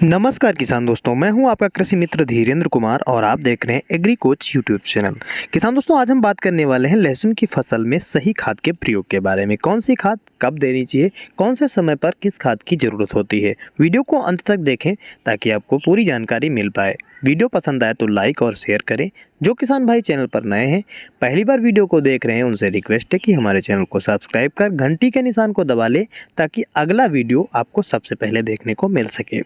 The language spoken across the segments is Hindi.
नमस्कार किसान दोस्तों, मैं हूं आपका कृषि मित्र धीरेन्द्र कुमार और आप देख रहे हैं एग्री कोच यूट्यूब चैनल। किसान दोस्तों, आज हम बात करने वाले हैं लहसुन की फसल में सही खाद के प्रयोग के बारे में। कौन सी खाद कब देनी चाहिए, कौन से समय पर किस खाद की ज़रूरत होती है। वीडियो को अंत तक देखें ताकि आपको पूरी जानकारी मिल पाए। वीडियो पसंद आए तो लाइक और शेयर करें। जो किसान भाई चैनल पर नए हैं, पहली बार वीडियो को देख रहे हैं, उनसे रिक्वेस्ट है कि हमारे चैनल को सब्सक्राइब कर घंटी के निशान को दबा लें ताकि अगला वीडियो आपको सबसे पहले देखने को मिल सके।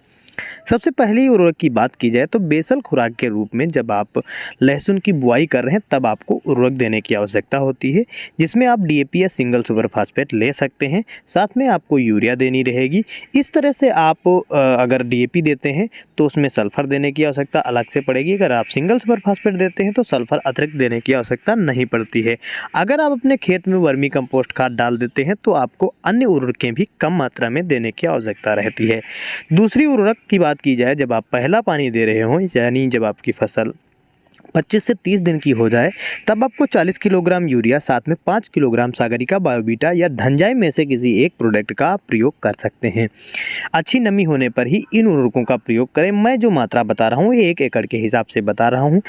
सबसे पहले उर्वरक की बात की जाए तो बेसल खुराक के रूप में जब आप लहसुन की बुआई कर रहे हैं तब आपको उर्वरक देने की आवश्यकता होती है, जिसमें आप डीएपी या सिंगल सुपर फास्फेट ले सकते हैं। साथ में आपको यूरिया देनी रहेगी। इस तरह से आप अगर डीएपी देते हैं तो उसमें सल्फर देने की आवश्यकता अलग से पड़ेगी। अगर आप सिंगल सुपर फास्फेट देते हैं तो सल्फर अतिरिक्त देने की आवश्यकता नहीं पड़ती है। अगर आप अपने खेत में वर्मी कंपोस्ट खाद डाल देते हैं तो आपको अन्य उर्वरकें भी कम मात्रा में देने की आवश्यकता रहती है। दूसरी उर्वरक की बात की जाए, जब आप पहला पानी दे रहे हों, यानी जब आपकी फसल 25 से 30 दिन की हो जाए, तब आपको 40 किलोग्राम यूरिया साथ में 5 किलोग्राम सागरिका बायोबीटा या धनजाई में से किसी एक प्रोडक्ट का आप प्रयोग कर सकते हैं। अच्छी नमी होने पर ही इन उर्वरकों का प्रयोग करें। मैं जो मात्रा बता रहा हूँ 1 एकड़ के हिसाब से बता रहा हूँ।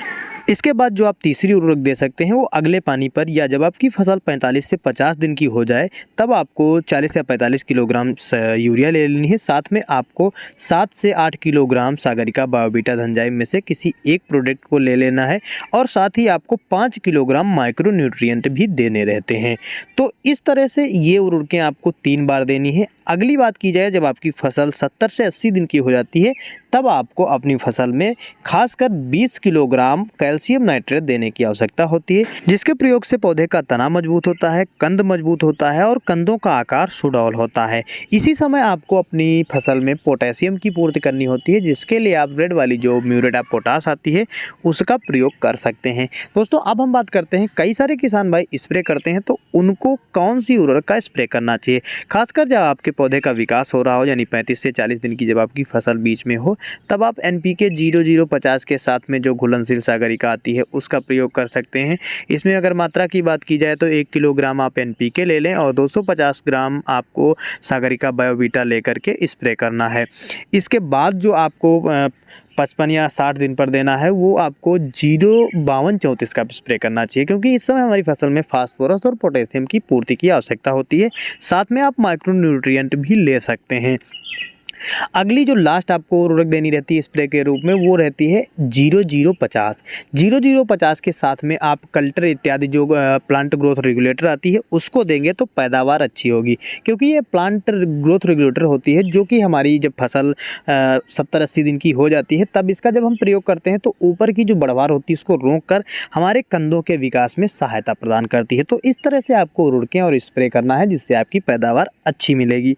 इसके बाद जो आप तीसरी उर्वरक दे सकते हैं वो अगले पानी पर, या जब आपकी फसल 45 से 50 दिन की हो जाए तब आपको 40 या 45 किलोग्राम यूरिया ले लेनी है। साथ में आपको 7 से 8 किलोग्राम सागरिका बायोबीटा धनजाई में से किसी एक प्रोडक्ट को ले लेना है और साथ ही आपको 5 किलोग्राम माइक्रो न्यूट्रिएंट भी देने रहते हैं। तो इस तरह से ये उर्वरकें आपको 3 बार देनी है। अगली बात की जाए, जब आपकी फसल 70 से 80 दिन की हो जाती है तब आपको अपनी फसल में खासकर 20 किलोग्राम कैल्शियम नाइट्रेट देने की आवश्यकता होती है, जिसके प्रयोग से पौधे का तना मजबूत होता है, कंद मजबूत होता है और कंदों का आकार सुडौल होता है। इसी समय आपको अपनी फसल में पोटेशियम की पूर्ति करनी होती है, जिसके लिए आप रेड वाली जो म्यूरेट ऑफ पोटाश आती है उसका प्रयोग कर सकते हैं। दोस्तों, अब हम बात करते हैं, कई सारे किसान भाई स्प्रे करते हैं तो उनको कौन सी उर्वरक का स्प्रे करना चाहिए। खासकर जब आपके पौधे का विकास हो रहा हो, यानी 35 से 40 दिन की जब आपकी फसल बीच में हो, तब आप NPK 0050 के साथ में जो घुलनशील सागरिका आती है उसका प्रयोग कर सकते हैं। इसमें अगर मात्रा की बात की जाए तो 1 किलोग्राम आप NPK ले लें और 250 ग्राम आपको सागरिका बायोबीटा लेकर के स्प्रे करना है। इसके बाद जो आपको 55 या 60 दिन पर देना है वो आपको 05234 का स्प्रे करना चाहिए, क्योंकि इस समय हमारी फसल में फास्फोरस और पोटेशियम की पूर्ति की आवश्यकता होती है। साथ में आप माइक्रो न्यूट्रिएंट भी ले सकते हैं। अगली जो लास्ट आपको उर्वरक देनी रहती है स्प्रे के रूप में वो रहती है 0050। 0050 के साथ में आप कल्टर इत्यादि जो प्लांट ग्रोथ रेगुलेटर आती है उसको देंगे तो पैदावार अच्छी होगी, क्योंकि ये प्लांट ग्रोथ रेगुलेटर होती है जो कि हमारी जब फसल 70-80 दिन की हो जाती है तब इसका जब हम प्रयोग करते हैं तो ऊपर की जो बढ़वार होती है उसको रोक कर हमारे कंदों के विकास में सहायता प्रदान करती है। तो इस तरह से आपको उर्वरकें और स्प्रे करना है जिससे आपकी पैदावार अच्छी मिलेगी।